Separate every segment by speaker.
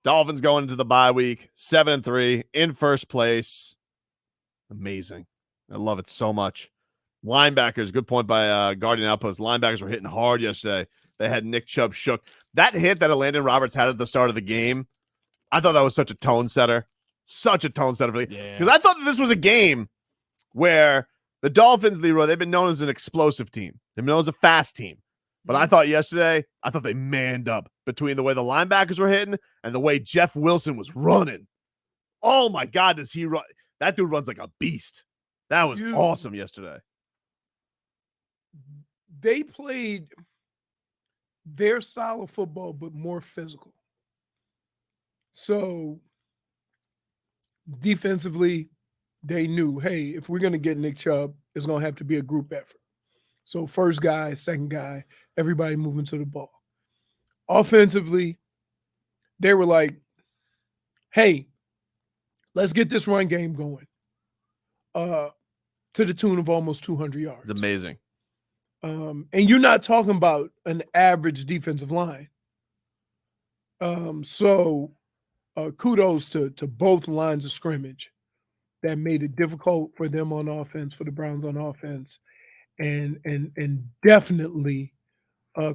Speaker 1: Dolphins going into the bye week, 7-3, in first place. Amazing. I love it so much. Linebackers, good point by Guardian Outpost. Linebackers were hitting hard yesterday. They had Nick Chubb shook. That hit that Landon Roberts had at the start of the game, I thought that was such a tone setter. Such a tone setter. Because I thought that this was a game where the Dolphins, Leroy, they've been known as an explosive team. They've been known as a fast team. But I thought yesterday, they manned up between the way the linebackers were hitting and the way Jeff Wilson was running. Oh, my God, does he run? That dude runs like a beast. That was awesome yesterday.
Speaker 2: They played their style of football, but more physical. So defensively, they knew, hey, if we're going to get Nick Chubb, it's going to have to be a group effort. So first guy, second guy, everybody moving to the ball. Offensively, they were like, hey, let's get this run game going to the tune of almost 200 yards.
Speaker 1: It's amazing.
Speaker 2: And you're not talking about an average defensive line. So kudos to both lines of scrimmage that made it difficult for them on offense, for the Browns on offense, and definitely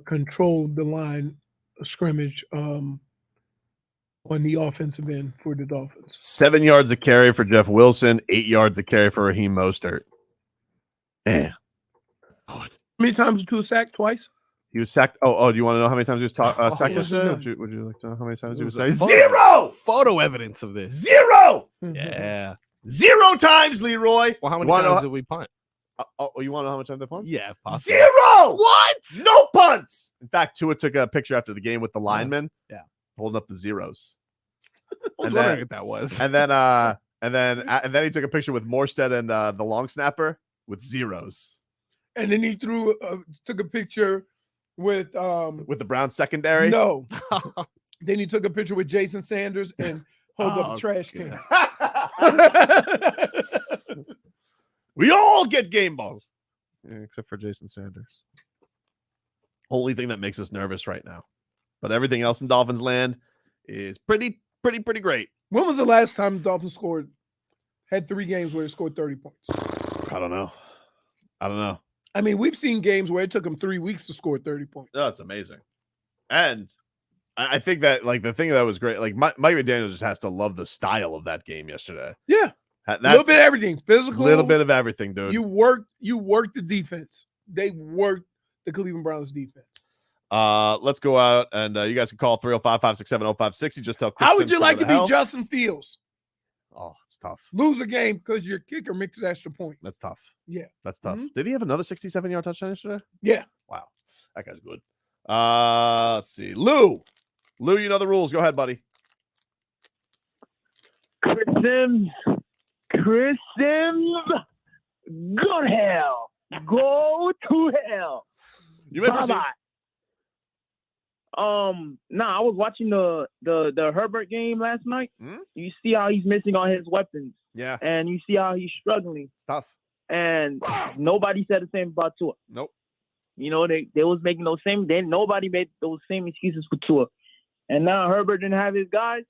Speaker 2: controlled the line of scrimmage on the offensive end for the Dolphins.
Speaker 1: 7 yards a carry for Jeff Wilson, 8 yards a carry for Raheem Mostert. Man.
Speaker 2: How many times was Tua sacked? Twice?
Speaker 1: He was sacked. Oh, do you want to know how many times he was sacked yesterday? Would you like to know how many times he was sacked?
Speaker 3: Zero! Photo evidence of this.
Speaker 1: Zero!
Speaker 3: Yeah.
Speaker 1: 0 times, Leroy.
Speaker 3: Well, how many times did we punt?
Speaker 1: You want to know how much time they punt?
Speaker 3: Yeah, if possible.
Speaker 1: 0!
Speaker 3: What?
Speaker 1: No punts! In fact, Tua took a picture after the game with the linemen.
Speaker 3: Yeah.
Speaker 1: Holding up the zeros.
Speaker 3: I was wondering what that was.
Speaker 1: And then he took a picture with Morstead and the long snapper with zeros.
Speaker 2: And then he took a picture with
Speaker 1: the Browns secondary.
Speaker 2: No. Then he took a picture with Jason Sanders and held up a trash can.
Speaker 1: We all get game balls, except for Jason Sanders. Only thing that makes us nervous right now, but everything else in Dolphins land is pretty great.
Speaker 2: When was the last time the Dolphins had 3 games where they scored 30 points?
Speaker 1: I don't know.
Speaker 2: I mean, we've seen games where it took them 3 weeks to score 30 points.
Speaker 1: Oh, it's amazing. And I think that, like, the thing that was great, like, Mike McDaniel just has to love the style of that game yesterday.
Speaker 2: Yeah.
Speaker 1: A
Speaker 2: little bit of everything. Physical.
Speaker 1: A little bit of everything, dude.
Speaker 2: You work the defense. They worked the Cleveland Browns defense.
Speaker 1: Let's go out, and you guys can call 305-567-0560. Just tell Chris
Speaker 2: How would you
Speaker 1: Sims
Speaker 2: like to
Speaker 1: go
Speaker 2: be Justin Fields?
Speaker 1: Oh, it's tough.
Speaker 2: Lose a game because your kicker makes an extra point.
Speaker 1: That's tough.
Speaker 2: Yeah.
Speaker 1: That's tough. Mm-hmm. Did he have another 67-yard touchdown yesterday?
Speaker 2: Yeah.
Speaker 1: Wow. That guy's good. Let's see. Lou, you know the rules. Go ahead, buddy.
Speaker 4: Chris Sims, go to hell. Go to hell.
Speaker 1: You may proceed.
Speaker 4: I was watching the Herbert game last night.
Speaker 1: Hmm?
Speaker 4: You see how he's missing all his weapons.
Speaker 1: Yeah.
Speaker 4: And you see how he's struggling.
Speaker 1: It's tough.
Speaker 4: And nobody said the same about Tua.
Speaker 1: Nope.
Speaker 4: You know, they was making those same. Nobody made those same excuses for Tua. And now Herbert didn't have his guys.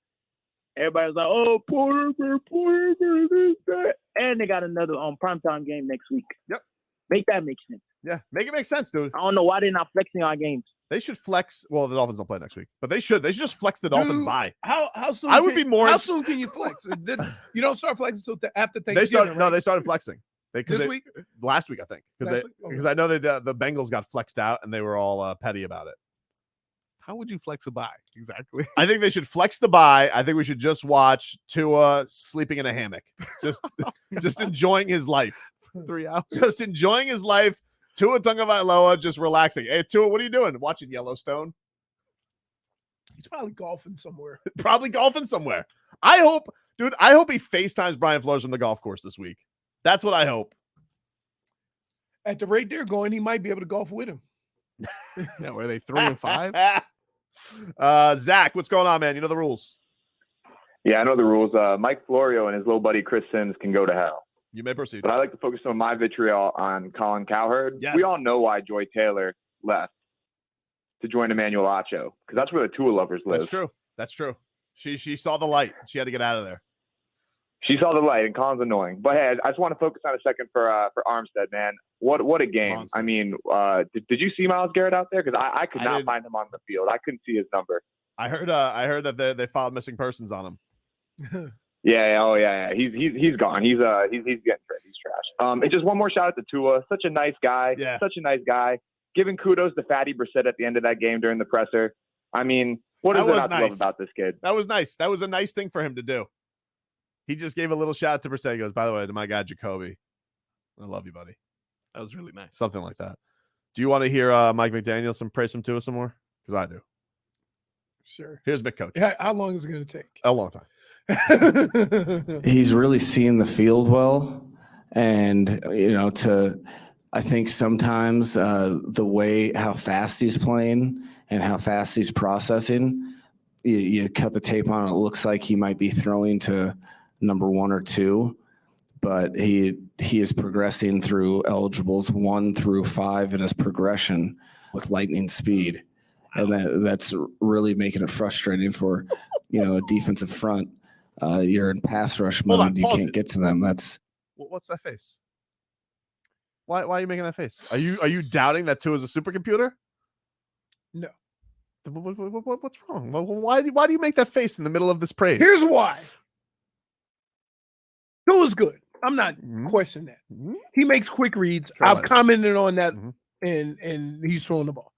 Speaker 4: Everybody was like, "Oh, poor Herbert, this, that," and they got another primetime game next week.
Speaker 1: Yep.
Speaker 4: Make that make sense.
Speaker 1: Yeah, make it make sense, dude.
Speaker 4: I don't know why they're not flexing our games.
Speaker 1: They should flex. Well, the Dolphins don't play next week, but they should. They should just flex the Dolphins by.
Speaker 2: How soon?
Speaker 1: I would be more.
Speaker 2: How soon can you flex? You don't start flexing until after Thanksgiving.
Speaker 1: They started flexing.
Speaker 2: This week?
Speaker 1: Last week, I think, because I know that the Bengals got flexed out and they were all petty about it.
Speaker 3: How would you flex a bye? Exactly.
Speaker 1: I think they should flex the bye. I think we should just watch Tua sleeping in a hammock, just enjoying his life.
Speaker 3: 3 hours.
Speaker 1: Just enjoying his life. Tua Tagovailoa just relaxing. Hey, Tua, what are you doing? Watching Yellowstone?
Speaker 2: He's probably golfing somewhere.
Speaker 1: I hope he FaceTimes Brian Flores from the golf course this week. That's what I hope.
Speaker 2: At the rate they're going, he might be able to golf with him.
Speaker 3: Yeah, were they 3 and 5?
Speaker 1: Zach, what's going on, man? You know the rules.
Speaker 5: Yeah, I know the rules. Mike Florio and his little buddy Chris Sims can go to hell.
Speaker 1: You may proceed.
Speaker 5: But I like to focus on my vitriol on Colin Cowherd.
Speaker 1: Yes.
Speaker 5: We all know why Joy Taylor left to join Emmanuel Acho, because that's where the Tua lovers live.
Speaker 1: That's true. She saw the light. She had to get out of there.
Speaker 5: She saw the light, and Colin's annoying. But hey, I just want to focus on a second for Armstead, man. What a game!
Speaker 1: Monster.
Speaker 5: I mean, did you see Myles Garrett out there? Because I could not find him on the field. I couldn't see his number.
Speaker 1: I heard that they filed missing persons on him.
Speaker 5: Yeah. He's gone. He's getting traded. He's trash. And just one more shout out to Tua. Such a nice guy.
Speaker 1: Yeah.
Speaker 5: Such a nice guy. Giving kudos to Fatty Brissett at the end of that game during the presser. I mean, what is there not to love about this kid?
Speaker 1: That was nice. That was a nice thing for him to do. He just gave a little shout out to Brissett. He goes, by the way, to my guy Jacoby, I love you, buddy.
Speaker 3: That was really nice.
Speaker 1: Something like that. Do you want to hear Mike McDaniel praise him to us some more? Because I do.
Speaker 2: Sure.
Speaker 1: Here's McCoach.
Speaker 2: How long is it going to take?
Speaker 1: A long time.
Speaker 6: He's really seeing the field well. And, I think sometimes the way how fast he's playing and how fast he's processing, you cut the tape on, it looks like he might be throwing to number 1 or 2, but he is progressing through eligibles 1 through 5 in his progression with lightning speed. And that's really making it frustrating for, a defensive front. You're in pass rush mode. You can't get to them.
Speaker 1: What's that face? Why are you making that face? Are you doubting that Tua is a supercomputer?
Speaker 2: No.
Speaker 1: What's wrong? Why do you make that face in the middle of this praise?
Speaker 2: Here's why. Tua's good. I'm not questioning that.
Speaker 1: Mm-hmm.
Speaker 2: He makes quick reads.
Speaker 1: Sure
Speaker 2: I've
Speaker 1: like
Speaker 2: commented on that,
Speaker 1: Mhm.
Speaker 2: and he's throwing the ball.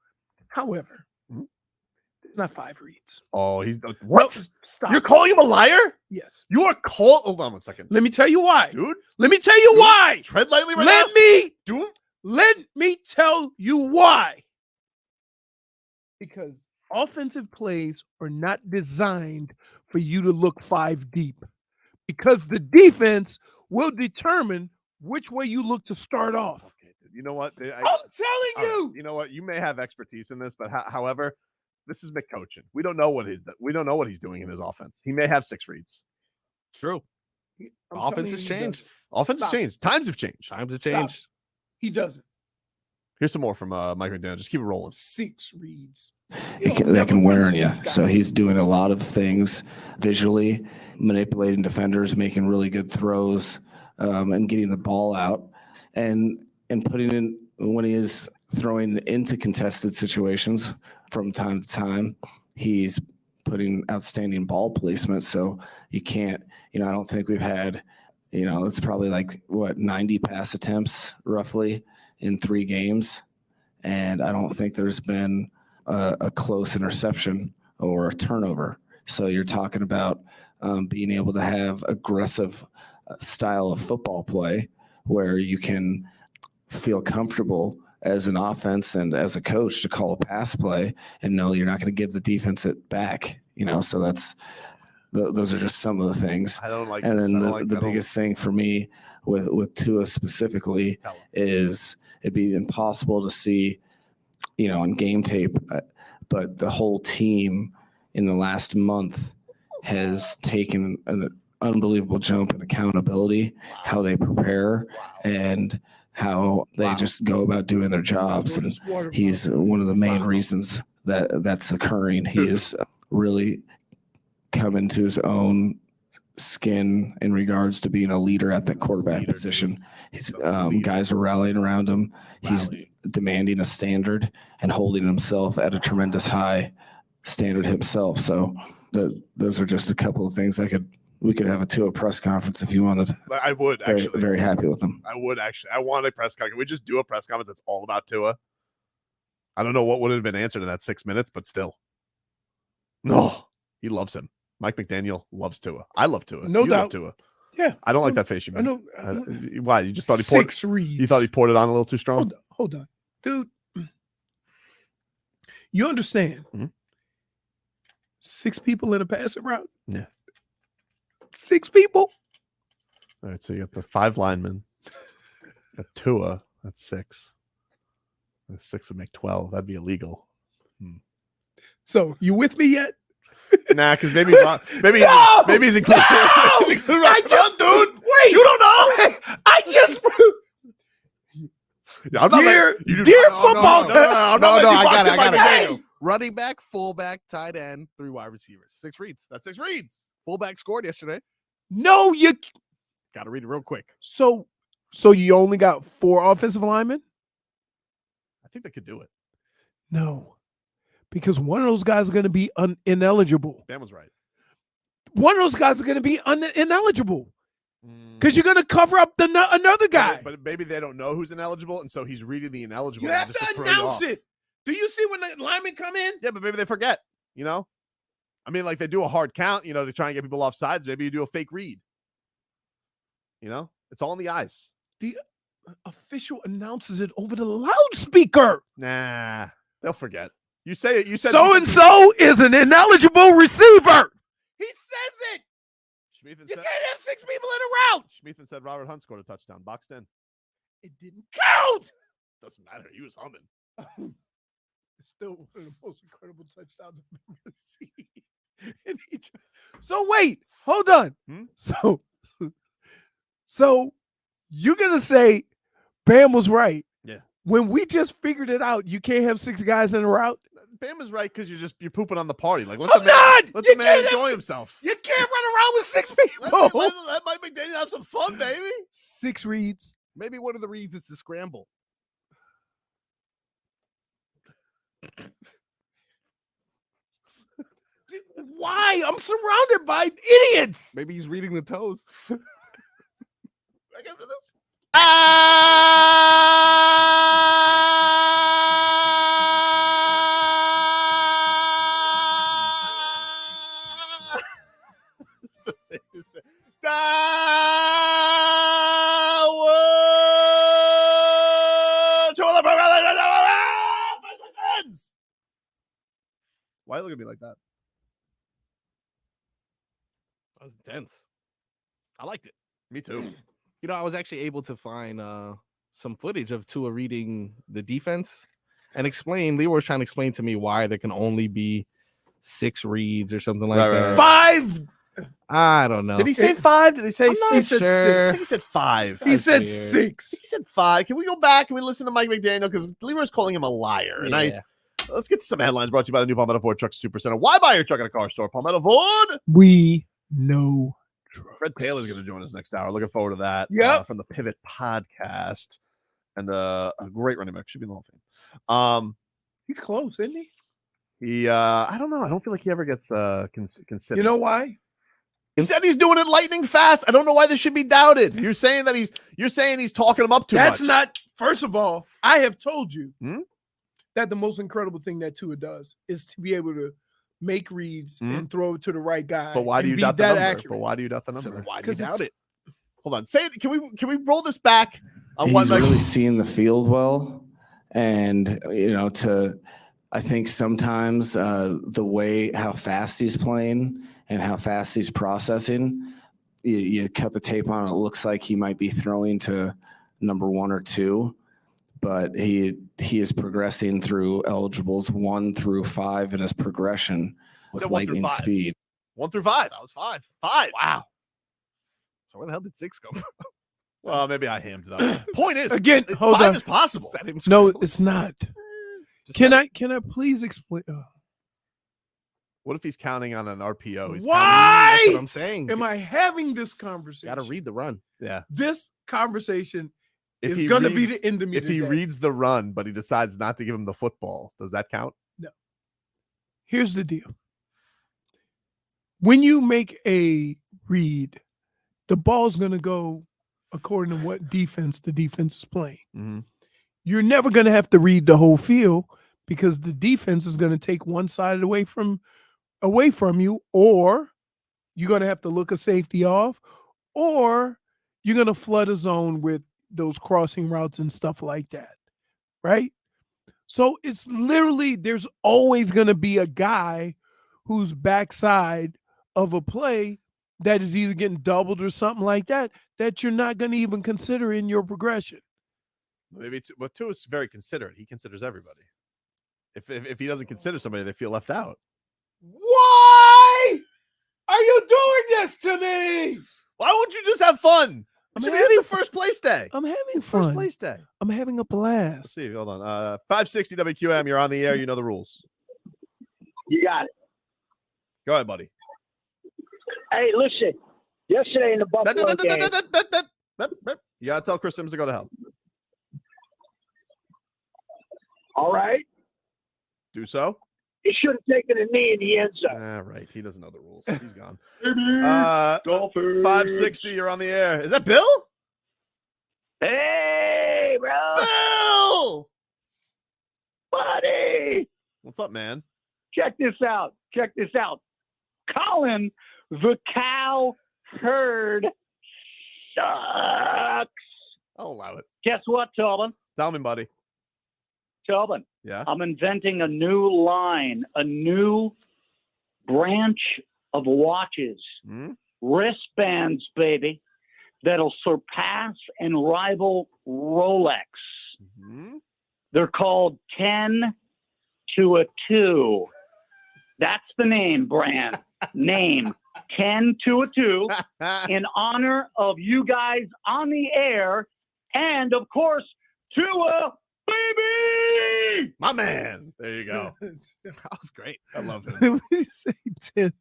Speaker 2: However, there's not 5 reads.
Speaker 1: Oh, he's what?
Speaker 2: No, stop.
Speaker 1: You're calling him a liar?
Speaker 2: Yes.
Speaker 1: You are called. Hold on 1 second,
Speaker 2: Let me tell you why.
Speaker 1: dude.
Speaker 2: Let me tell you why.
Speaker 1: Tread lightly, right
Speaker 2: Let
Speaker 1: now.
Speaker 2: me
Speaker 1: Dude.
Speaker 2: Let me tell you why. Because offensive plays are not designed for you to look 5 deep. Because the defense will determine which way you look to start off.
Speaker 1: Okay, dude. You know what?
Speaker 2: I'm telling you.
Speaker 1: You know what? You may have expertise in this, but however, this is McCoachin. We don't know what he's doing in his offense. He may have 6 reads.
Speaker 3: True.
Speaker 2: I'm
Speaker 3: Offense
Speaker 2: telling
Speaker 3: has
Speaker 2: you he
Speaker 3: changed.
Speaker 2: doesn't.
Speaker 1: Offense has
Speaker 2: Stop.
Speaker 1: changed. Times have changed.
Speaker 3: Times have
Speaker 2: Stop.
Speaker 3: changed.
Speaker 2: He doesn't.
Speaker 1: Here's some more from Mike McDaniel. Just keep it rolling.
Speaker 2: 6 reads.
Speaker 6: That can wear on you. So he's doing a lot of things visually, manipulating defenders, making really good throws, and getting the ball out, and putting in when he is throwing into contested situations from time to time. He's putting outstanding ball placement. So you can't. I don't think we've had. It's probably 90 pass attempts roughly in 3 games, and I don't think there's been a close interception or a turnover. So you're talking about being able to have aggressive style of football play where you can feel comfortable as an offense and as a coach to call a pass play and know you're not going to give the defense it back. So those are just some of the things.
Speaker 1: I don't like.
Speaker 6: And
Speaker 1: this.
Speaker 6: then
Speaker 1: I don't like
Speaker 6: the
Speaker 1: that.
Speaker 6: biggest thing for me with Tua specifically
Speaker 1: Tell him.
Speaker 6: is it'd be impossible to see, on game tape, but the whole team in the last month has taken an unbelievable jump in accountability, how they prepare and how they just go about doing their jobs. And he's one of the main reasons that that's occurring. He is really come into his own skin in regards to being a leader at the quarterback position. His guys are rallying around him. He's demanding a standard and holding himself at a tremendous high standard himself. So those are just a couple of things we could have a Tua press conference if you wanted.
Speaker 1: I would actually.
Speaker 6: Very happy with them.
Speaker 1: I would actually. I want a press conference. Can we just do a press conference that's all about Tua? I don't know what would have been answered in that 6 minutes, but still. No, he loves him. Mike McDaniel loves Tua. I love Tua.
Speaker 2: No
Speaker 1: You
Speaker 2: doubt.
Speaker 1: love Tua.
Speaker 2: Yeah.
Speaker 1: I don't like that face you
Speaker 2: I
Speaker 1: made.
Speaker 2: know.
Speaker 1: Why? You just thought he poured.
Speaker 2: 6 reads.
Speaker 1: You thought he poured it on a little too strong.
Speaker 2: Hold on, dude. You understand?
Speaker 1: Mhm.
Speaker 2: 6 people in a passing route.
Speaker 1: Yeah.
Speaker 2: 6 people.
Speaker 1: All right, so you got the 5 linemen. Got Tua. That's 6. The 6 would make 12. That'd be illegal.
Speaker 2: So you with me yet?
Speaker 1: Nah, because maybe
Speaker 2: No!
Speaker 1: he's included.
Speaker 2: No!
Speaker 1: He's included
Speaker 2: I just, dude. Wait,
Speaker 1: you don't know.
Speaker 2: I just.
Speaker 1: I'm not
Speaker 2: Dear
Speaker 1: letting- you-
Speaker 2: dear
Speaker 1: no,
Speaker 2: football.
Speaker 1: No, I'm not letting you box in Mike McDaniel.
Speaker 3: running back, fullback, tight end, 3 wide receivers. 6 reads. That's 6 reads. Fullback scored yesterday.
Speaker 2: No, you.
Speaker 3: Got to read it real quick.
Speaker 2: So you only got 4 offensive linemen?
Speaker 1: I think they could do it.
Speaker 2: No, because one of those guys is going to be ineligible.
Speaker 1: Dan was right.
Speaker 2: One of those guys are going to be ineligible because you're going to cover up another guy.
Speaker 1: But maybe they don't know who's ineligible, and so he's reading the ineligible.
Speaker 2: You have to announce it. Do you see when the linemen come in?
Speaker 1: Yeah, but maybe they forget, you know? I mean, like they do a hard count, you know, to try and get people off sides. Maybe you do a fake read. You know? It's all in the eyes.
Speaker 2: The official announces it over the loudspeaker.
Speaker 1: Nah, they'll forget. You say it. You said
Speaker 2: so-and-so is an ineligible receiver. He says it. You can't have 6 people in a route.
Speaker 1: Schmeathan said Robert Hunt scored a touchdown. Boxed in.
Speaker 2: It didn't count.
Speaker 1: Doesn't matter. He was humming.
Speaker 2: It's still one of the most incredible touchdowns I've ever seen. So wait, hold on. So you're gonna say Bam was right?
Speaker 1: Yeah.
Speaker 2: When we just figured it out, you can't have 6 guys in a route.
Speaker 1: Bam is right because you're pooping on the party. Like let
Speaker 2: I'm not!
Speaker 1: the
Speaker 2: You
Speaker 1: man
Speaker 2: can't
Speaker 1: enjoy himself.
Speaker 2: You can't run around with 6 people.
Speaker 1: Let Mike McDaniel have some fun, baby.
Speaker 2: 6 reads.
Speaker 3: Maybe one of the reads is to scramble.
Speaker 2: Why? I'm surrounded by idiots.
Speaker 3: Maybe he's reading the toes.
Speaker 1: Back after this. Why look at me like that?
Speaker 3: That was intense. I liked it.
Speaker 1: Me too.
Speaker 3: You know, I was actually able to find some footage of Tua reading the defense and explain. Leroy was trying to explain to me why there can only be 6 reads or something like that.
Speaker 2: 5.
Speaker 3: I don't know.
Speaker 1: Did he say 5? Did he say 6?
Speaker 2: He said
Speaker 1: I
Speaker 2: 6.
Speaker 1: think he said 5.
Speaker 2: He said
Speaker 3: weird.
Speaker 2: 6.
Speaker 1: He said 5. Can we go back and we listen to Mike McDaniel? Because Leroy's calling him a liar. And let's get to some headlines brought to you by the new Palmetto Ford Truck Super Center. Why buy your truck at a car store? Palmetto Ford.
Speaker 2: We know trucks.
Speaker 1: Fred Taylor's going to join us next hour. Looking forward to that.
Speaker 2: Yep.
Speaker 1: From the Pivot Podcast. And a great running back. Should be in the Hall of Fame.
Speaker 2: He's close, isn't he?
Speaker 1: He, I don't know. I don't feel like he ever gets considered.
Speaker 2: You know why?
Speaker 1: He said he's doing it lightning fast. I don't know why this should be doubted. You're saying that he's talking him up too much.
Speaker 2: That's not. First of all, I have told you that the most incredible thing that Tua does is to be able to make reads and throw it to the right guy.
Speaker 1: But why do you doubt the number? But why do you doubt the number?
Speaker 3: Why do you doubt it?
Speaker 1: Hold on. Say it. Can we roll this back? On
Speaker 6: He's really seeing the field well, and I think sometimes the way how fast he's playing and how fast he's processing, you cut the tape on, it looks like he might be throwing to number 1 or 2, but he is progressing through eligibles 1 through 5 in his progression with lightning speed.
Speaker 1: 1 through 5.
Speaker 3: That was 5.
Speaker 1: 5.
Speaker 3: Wow. So where the hell did 6 come from?
Speaker 1: Well, maybe I hammed it up. Point is,
Speaker 2: Again, hold
Speaker 1: 5
Speaker 2: on.
Speaker 1: is possible.
Speaker 2: No, it's not. Can I please explain?
Speaker 1: What if he's counting on an RPO? He's
Speaker 2: Why?
Speaker 3: That's what I'm saying.
Speaker 2: Am I having this conversation?
Speaker 3: Got to read the run.
Speaker 1: Yeah.
Speaker 2: This conversation
Speaker 1: If
Speaker 2: is
Speaker 1: he
Speaker 2: going to be
Speaker 1: reads-
Speaker 2: the end of me
Speaker 1: If he
Speaker 2: today.
Speaker 1: reads the run, but he decides not to give him the football, does that count?
Speaker 2: Here's the deal. When you make a read, the ball's going to go according to what defense the defense is playing.
Speaker 1: Mm-hmm.
Speaker 2: You're never going to have to read the whole field because the defense is going to take one side away from you, or you're going to have to look a safety off, or you're going to flood a zone with those crossing routes and stuff like that, right? So it's literally, there's always going to be a guy who's backside of a play that is either getting doubled or something like that you're not going to even consider in your progression.
Speaker 1: Maybe, but Tua is very considerate. He considers everybody. If he doesn't consider somebody, they feel left out.
Speaker 2: Why are you doing this to me?
Speaker 1: Why won't you just have fun?
Speaker 2: I'm
Speaker 1: Should
Speaker 2: having
Speaker 1: be the first place day.
Speaker 2: I'm having
Speaker 1: First
Speaker 2: fun.
Speaker 1: place day.
Speaker 2: I'm having a
Speaker 1: Let's
Speaker 2: blast.
Speaker 1: see. Hold on. 560 WQM. You're on the air. You know the rules.
Speaker 7: You got it.
Speaker 1: Go ahead, buddy.
Speaker 7: Hey, listen. Yesterday in the Buffalo game.
Speaker 1: You gotta tell Chris Sims to go to hell.
Speaker 7: All right.
Speaker 1: Do so.
Speaker 7: He should have taken a knee in the end zone.
Speaker 1: All right. He doesn't know the rules. He's gone.
Speaker 5: Dolphins.
Speaker 1: 560. You're on the air. Is that Bill?
Speaker 7: Hey, bro.
Speaker 1: Bill.
Speaker 7: Buddy.
Speaker 1: What's up, man?
Speaker 7: Check this out. Colin, the cow herd sucks.
Speaker 1: I'll allow it.
Speaker 7: Guess what, Tobin?
Speaker 1: Tell me, buddy.
Speaker 7: Tobin,
Speaker 1: Yeah.
Speaker 7: I'm inventing a new line, a new branch of watches, wristbands, baby, that'll surpass and rival Rolex. They're called 10 to a 2. That's the name, brand. Name 10 to a 2 in honor of you guys on the air and, of course, Tua, baby!
Speaker 1: My man. There you go.
Speaker 3: That was great.
Speaker 1: I love him.
Speaker 2: When you say 10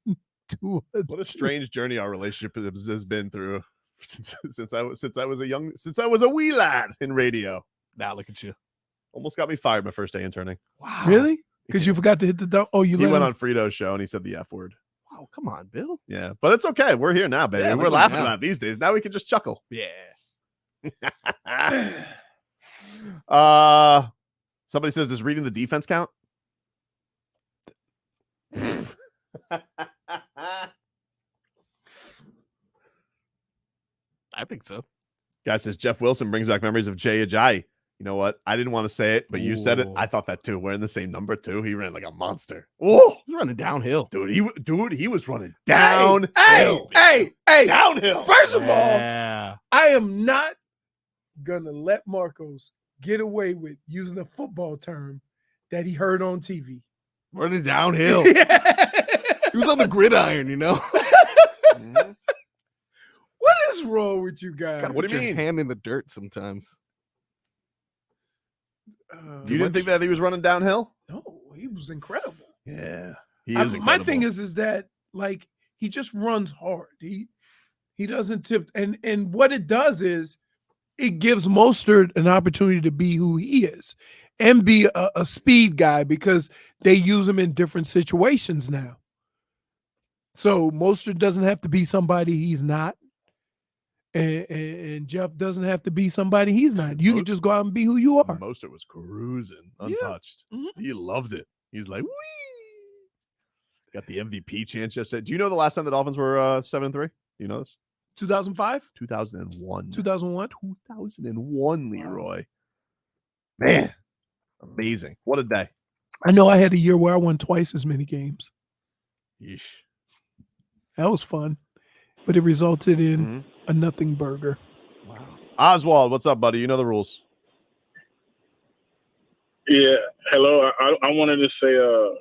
Speaker 2: to a
Speaker 1: What a strange journey our relationship has been through since I was a wee lad in radio.
Speaker 3: Now look at you.
Speaker 1: Almost got me fired my first day interning.
Speaker 3: Wow.
Speaker 2: Really? Because you forgot to hit the dump. Oh, you
Speaker 1: He
Speaker 2: let
Speaker 1: went
Speaker 2: him-
Speaker 1: on Frito's show and he said the F word.
Speaker 3: Wow, come on, Bill.
Speaker 1: Yeah, but it's okay. We're here now, baby.
Speaker 3: Yeah,
Speaker 1: We're
Speaker 3: look at
Speaker 1: laughing
Speaker 3: now.
Speaker 1: about it these days. Now we can just chuckle.
Speaker 3: Yeah.
Speaker 1: Somebody says, does reading the defense count?
Speaker 3: I think so.
Speaker 1: Guy says Jeff Wilson brings back memories of Jay Ajayi. You know what? I didn't want to say it, but you said it.
Speaker 3: Ooh.
Speaker 1: I thought that too. Wearing the same number too. He ran like a monster. Oh,
Speaker 3: He's running downhill.
Speaker 1: dude, he was running down.
Speaker 2: Hey!
Speaker 1: Downhill.
Speaker 2: First of all,
Speaker 3: Yeah.
Speaker 2: I am not gonna let Marcos get away with using a football term that he heard on TV.
Speaker 3: Running downhill. He was on the gridiron, you know?
Speaker 2: What is wrong with you guys?
Speaker 3: Gotta
Speaker 1: What
Speaker 3: put
Speaker 1: do you
Speaker 3: your
Speaker 1: mean?
Speaker 3: hand in the dirt sometimes.
Speaker 1: You didn't think that he was running downhill?
Speaker 2: No, he was incredible.
Speaker 1: Yeah, he
Speaker 2: I-
Speaker 1: is.
Speaker 2: my thing
Speaker 1: incredible.
Speaker 2: is that like he just runs hard. He doesn't tip, and what it does is it gives Mostert an opportunity to be who he is and be a speed guy because they use him in different situations now. So Mostert doesn't have to be somebody he's not, and Jeff doesn't have to be somebody he's not. You can just go out and be who you are.
Speaker 1: Mostert was cruising,
Speaker 2: Yeah.
Speaker 1: untouched.
Speaker 2: Mhm.
Speaker 1: He loved it. He's like, wee. Got the MVP chance yesterday. Do you know the last time the Dolphins were 7-3? Do you know this?
Speaker 2: 2005,
Speaker 1: 2001.
Speaker 2: 2001.
Speaker 1: 2001, Leroy. Man, amazing. What a day.
Speaker 2: I know I had a year where I won twice as many games.
Speaker 1: Yeesh.
Speaker 2: That was fun, but it resulted in
Speaker 1: Mhm.
Speaker 2: a nothing burger.
Speaker 1: Wow. Oswald, what's up, buddy? You know the rules.
Speaker 8: Yeah, hello. I wanted to say,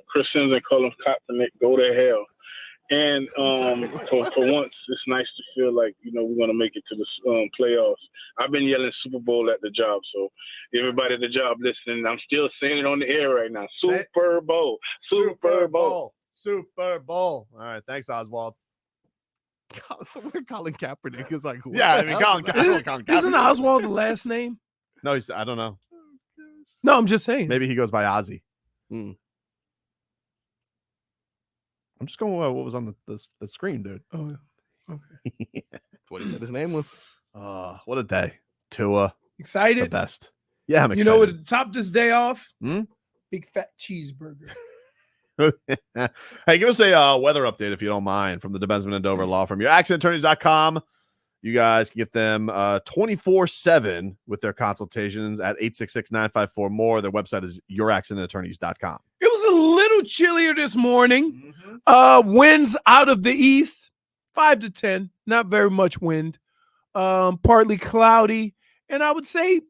Speaker 8: Chris Sims and Colin Kaepernick, go to hell. And for once, it's nice to feel like we're gonna make it to the playoffs. I've been yelling Super Bowl at the job, so everybody at the job listening, I'm still saying it on the air right now.
Speaker 1: Say it.
Speaker 8: Super Bowl, Super Bowl.
Speaker 1: Super Bowl. All right. Thanks, Oswald.
Speaker 3: Somewhere Colin Kaepernick is like, what
Speaker 1: Yeah, I
Speaker 3: the
Speaker 1: mean,
Speaker 3: hell?
Speaker 1: Colin
Speaker 2: Isn't
Speaker 1: Kaepernick.
Speaker 2: Oswald the last name?
Speaker 1: No, I don't know.
Speaker 2: No, I'm just saying.
Speaker 1: Maybe he goes by Ozzy.
Speaker 3: Hmm.
Speaker 1: I'm just going with what was on the screen, dude.
Speaker 2: Oh, okay.
Speaker 3: What he said his name was.
Speaker 1: What a day. Tua, the
Speaker 2: Excited?
Speaker 1: best. Yeah, I'm
Speaker 2: You
Speaker 1: excited.
Speaker 2: know what would top this day off?
Speaker 1: Hmm?
Speaker 2: Big fat cheeseburger.
Speaker 1: Hey, give us a weather update if you don't mind from the DeBensman and Dover Law Firm. Your accidentattorneys.com. You guys can get them 24/7 with their consultations at 866-954-MORE. Their website is youraccidentattorneys.com.
Speaker 2: It was a little chillier this morning. Winds out of the east, 5 to 10. Not very much wind. Partly cloudy. And I would say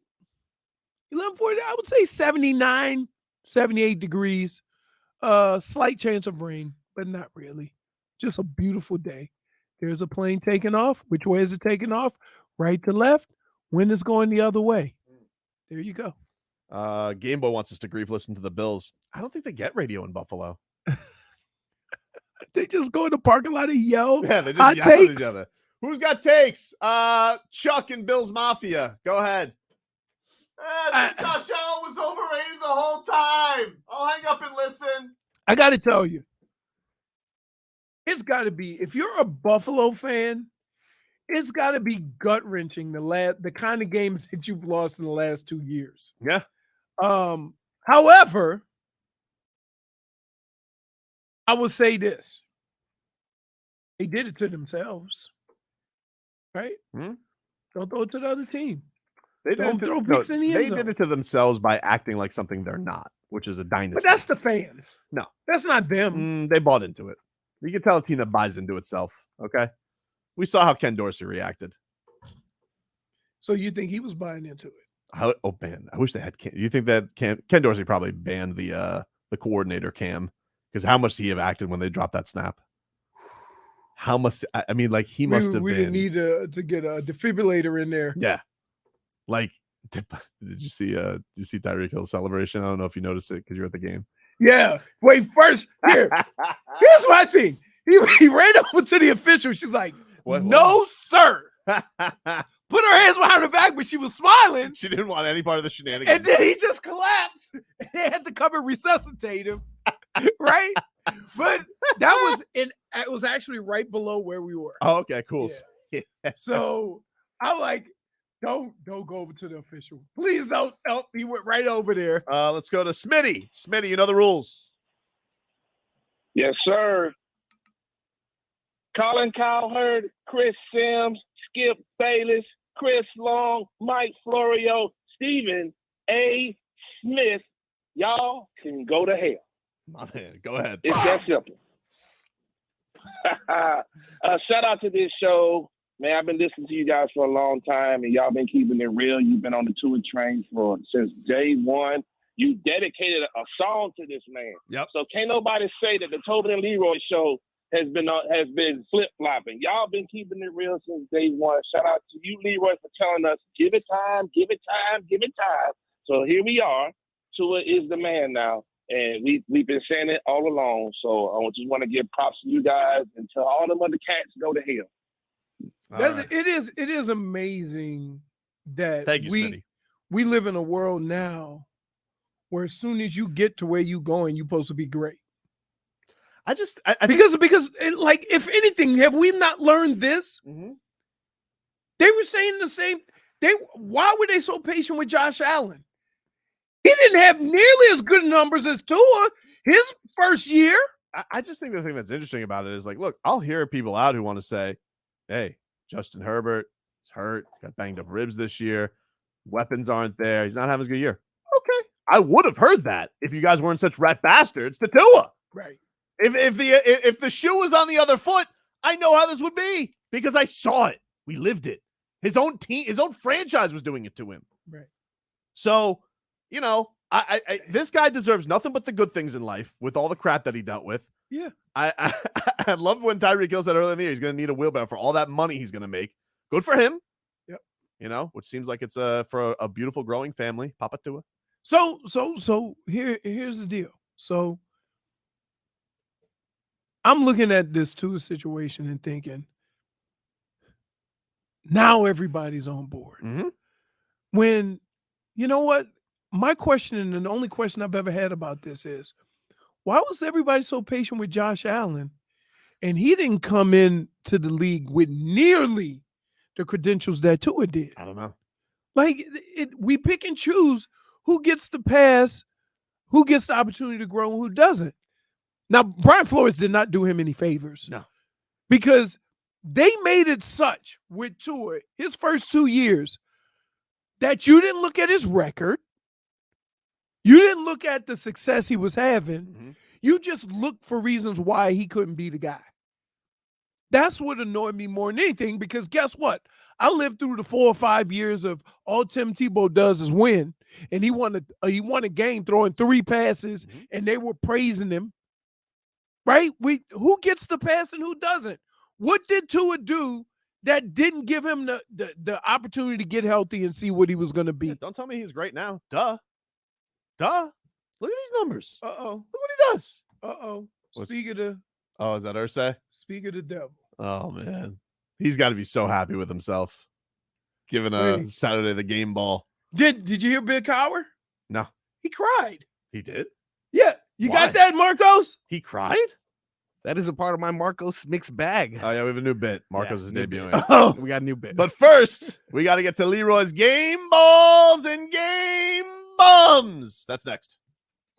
Speaker 2: 11:40, I would say 79, 78 degrees. Slight chance of rain, but not really. Just a beautiful day. There's a plane taking off. Which way is it taking off? Right to left. Wind is going the other way. There you go.
Speaker 1: Game Boy wants us to grief listen to the Bills. I don't think they get radio in Buffalo.
Speaker 2: They just go in the parking lot and yell.
Speaker 1: Yeah, they just
Speaker 2: hot
Speaker 1: yell at
Speaker 2: takes.
Speaker 1: each other. Who's got takes? Chuck and Bill's Mafia. Go ahead. I think Josh Allen was overrated the whole time. I'll hang up and listen.
Speaker 2: I got to tell you, it's got to be, if you're a Buffalo fan, it's got to be gut-wrenching the kind of games that you've lost in the last 2 years.
Speaker 1: Yeah.
Speaker 2: However, I will say this. They did it to themselves. Right?
Speaker 1: Hmm?
Speaker 2: Don't throw it to the other team.
Speaker 1: They
Speaker 2: Don't throw picks in the end zone.
Speaker 1: did it to themselves by acting like something they're not, which is a dynasty.
Speaker 2: But that's the fans.
Speaker 1: No.
Speaker 2: That's not them.
Speaker 1: They bought into it. You can tell a team that buys into itself, okay? We saw how Ken Dorsey reacted.
Speaker 2: So you think he was buying into it?
Speaker 1: Oh, man. I wish they had Cam. You think that Ken Dorsey probably banned the coordinator, Cam? Because how much he have acted when they dropped that snap? How much? I mean, like, he must have been.
Speaker 2: We didn't need to get a defibrillator in there.
Speaker 1: Yeah. Like, did you see Tyreek Hill's celebration? I don't know if you noticed it because you're at the game.
Speaker 2: Yeah. Wait, first, here's my thing. He ran over to the official. She's like, no, sir. Put her hands behind her back, but she was smiling.
Speaker 1: She didn't want any part of the shenanigans.
Speaker 2: And then he just collapsed. They had to come and resuscitate him. Right? But it was actually right below where we were.
Speaker 1: Oh, okay, cool.
Speaker 2: Yeah. So I'm like, don't go over to the official. Please don't help. He went right over there.
Speaker 1: Let's go to Smitty. Smitty, you know the rules.
Speaker 8: Yes, sir. Colin Cowherd, Chris Sims, Skip Bayless, Chris Long, Mike Florio, Stephen A. Smith. Y'all can go to hell.
Speaker 1: My man, go ahead.
Speaker 8: It's that simple. Shout out to this show. Man, I've been listening to you guys for a long time, and y'all been keeping it real. You've been on the tour train since day one. You dedicated a song to this man.
Speaker 1: Yep.
Speaker 8: So can't nobody say that the Tobin and Leroy show has been flip-flopping. Y'all been keeping it real since day one. Shout out to you, Leroy, for telling us, give it time, give it time, give it time. So here we are. Tua is the man now. And we've been saying it all along. So I just want to give props to you guys and tell all them other cats go to hell.
Speaker 2: Right. It is amazing that
Speaker 1: Thank you, Smitty.
Speaker 2: We live in a world now where as soon as you get to where you going, you're supposed to be great.
Speaker 1: Because
Speaker 2: like, if anything, have we not learned this?
Speaker 1: Mm-hmm.
Speaker 2: They were saying the same. Why were they so patient with Josh Allen? He didn't have nearly as good numbers as Tua his first year.
Speaker 1: I just think the thing that's interesting about it is, like, look, I'll hear people out who want to say, hey, Justin Herbert is hurt, got banged up ribs this year. Weapons aren't there. He's not having a good year. Okay. I would have heard that if you guys weren't such rat bastards to Tua.
Speaker 2: Right.
Speaker 1: If the shoe was on the other foot, I know how this would be because I saw it. We lived it. His own team, his own franchise was doing it to him.
Speaker 2: Right.
Speaker 1: So, you know, I this guy deserves nothing but the good things in life with all the crap that he dealt with.
Speaker 2: Yeah.
Speaker 1: I love when Tyreek Hill said earlier in the year he's going to need a wheelbarrow for all that money he's going to make. Good for him.
Speaker 2: Yep.
Speaker 1: You know, which seems like it's for a beautiful growing family. Papa Tua.
Speaker 2: So here's the deal. So I'm looking at this Tua situation and thinking, now everybody's on board.
Speaker 1: Mm-hmm.
Speaker 2: When, you know what? My question, and the only question I've ever had about this is, why was everybody so patient with Josh Allen? And he didn't come in to the league with nearly the credentials that Tua did.
Speaker 1: I don't know.
Speaker 2: Like, we pick and choose who gets the pass, who gets the opportunity to grow, and who doesn't. Now, Brian Flores did not do him any favors.
Speaker 1: No.
Speaker 2: Because they made it such with Tua, his first 2 years, that you didn't look at his record. You didn't look at the success he was having.
Speaker 1: Mm-hmm.
Speaker 2: You just looked for reasons why he couldn't be the guy. That's what annoyed me more than anything, because guess what? I lived through the 4 or 5 years of all Tim Tebow does is win, and he won a game throwing 3 passes,
Speaker 1: mm-hmm.
Speaker 2: and they were praising him. Right? Who gets the pass and who doesn't? What did Tua do that didn't give him the opportunity to get healthy and see what he was going to be?
Speaker 1: Yeah, don't tell me he's great now. Duh. Look at these numbers.
Speaker 2: Uh-oh.
Speaker 1: Look what he does.
Speaker 2: Uh-oh. Speaking of
Speaker 1: Oh, is that Irsay?
Speaker 2: Speak of the devil.
Speaker 1: Oh man, he's got to be so happy with himself, giving a Saturday the game ball.
Speaker 2: Did you hear Bill Cowher?
Speaker 1: No,
Speaker 2: he cried.
Speaker 1: He did.
Speaker 2: Yeah, you
Speaker 1: Why?
Speaker 2: got that, Marcos?
Speaker 1: He cried.
Speaker 3: That is a part of my Marcos mixed bag.
Speaker 1: Oh yeah, we have a new bit. Marcos is
Speaker 3: new
Speaker 1: debuting.
Speaker 3: bit.
Speaker 1: Oh,
Speaker 3: We got a new bit.
Speaker 1: but first we got to get to Leroy's game balls and game bums. That's next.